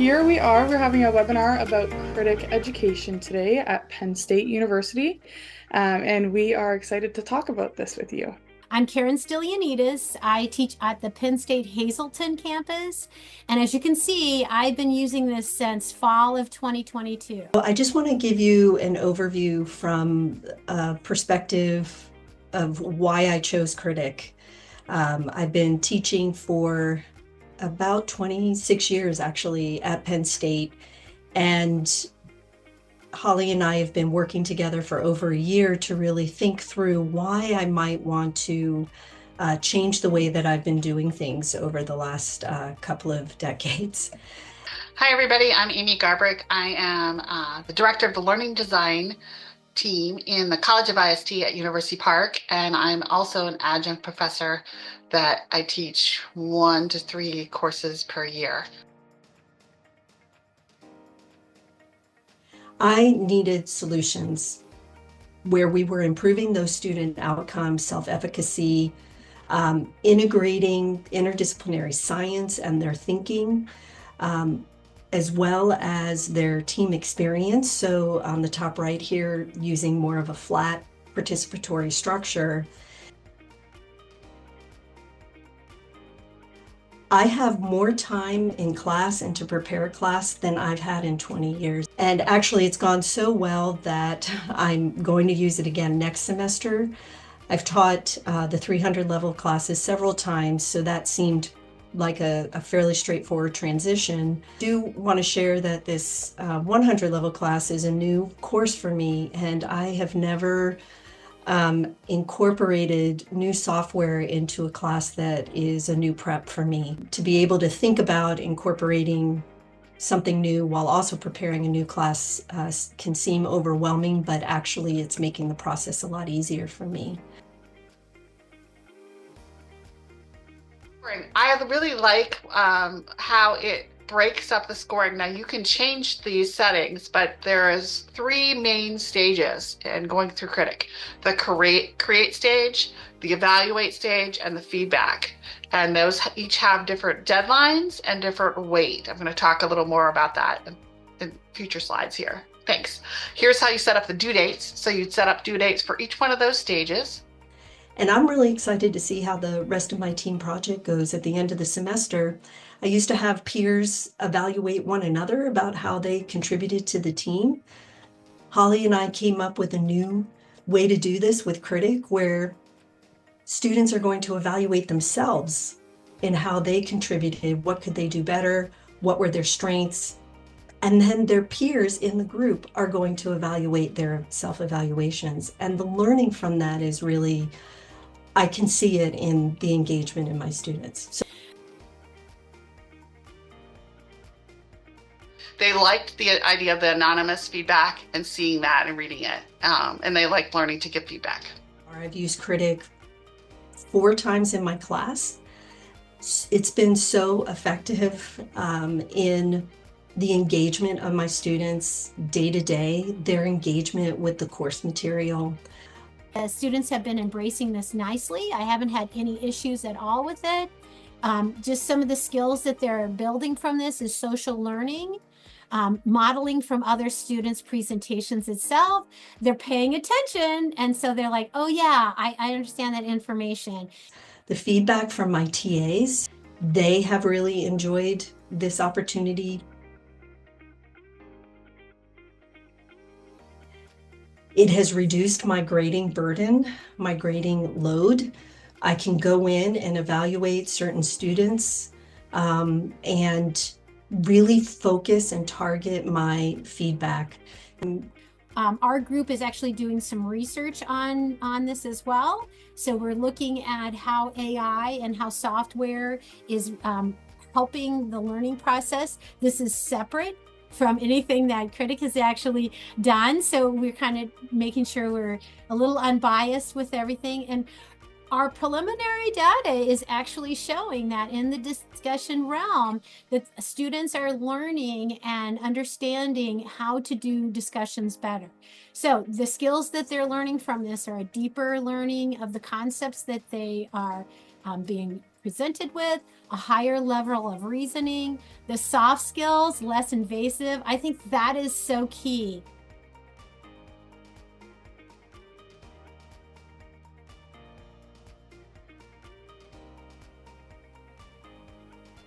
Here we are. We're having a webinar about critic education today at Penn State University, and we are excited to talk about this with you. I'm Karen Stylianides. I teach at the Penn State Hazleton campus. And as you can see, I've been using this since fall of 2022. Well, I just want to give you an overview from a perspective of why I chose Kritik. I've been teaching for about 26 years actually at Penn State, and Holly and I have been working together for over a year to really think through why I might want to change the way that I've been doing things over the last couple of decades. Hi, everybody. I'm Amy Garbrick. I am the director of the Learning Design team in the College of IST at University Park, and I'm also an adjunct professor that I teach 1 to 3 courses per year. I needed solutions where we were improving those student outcomes, self-efficacy, integrating interdisciplinary science and their thinking, as well as their team experience. So on the top right here, using more of a flat participatory structure. I have more time in class and to prepare a class than I've had in 20 years. And actually it's gone so well that I'm going to use it again next semester. I've taught the 300 level classes several times, so that seemed like a fairly straightforward transition. I do want to share that this 100 level class is a new course for me, and I have never incorporated new software into a class that is a new prep for me. To be able to think about incorporating something new while also preparing a new class can seem overwhelming, but actually it's making the process a lot easier for me. I really like how it breaks up the scoring. Now you can change these settings, but there is 3 main stages in going through Kritik: the create stage, the evaluate stage, and the feedback. And those each have different deadlines and different weight. I'm going to talk a little more about that in future slides here. Thanks. Here's how you set up the due dates. So you'd set up due dates for each one of those stages. And I'm really excited to see how the rest of my team project goes at the end of the semester. I used to have peers evaluate one another about how they contributed to the team. Holly and I came up with a new way to do this with Kritik, where students are going to evaluate themselves in how they contributed, what could they do better, what were their strengths, and then their peers in the group are going to evaluate their self-evaluations. And the learning from that is really, I can see it in the engagement in my students. So they liked the idea of the anonymous feedback and seeing that and reading it. And they like learning to give feedback. I've used Kritik 4 times in my class. It's been so effective in the engagement of my students day to day, their engagement with the course material. Students have been embracing this nicely. I haven't had any issues at all with it. Just some of the skills that they're building from this is social learning, modeling from other students' presentations itself. They're paying attention, and so they're like, oh yeah, I understand that information. The feedback from my TAs, they have really enjoyed this opportunity. It has reduced my grading burden, my grading load. I can go in and evaluate certain students and really focus and target my feedback. Our group is actually doing some research on this as well. So we're looking at how AI and how software is helping the learning process. This is separate from anything that Kritik has actually done. So we're kind of making sure we're a little unbiased with everything. And our preliminary data is actually showing that in the discussion realm, that students are learning and understanding how to do discussions better. So the skills that they're learning from this are a deeper learning of the concepts that they are being presented with, a higher level of reasoning, the soft skills, less invasive. I think that is so key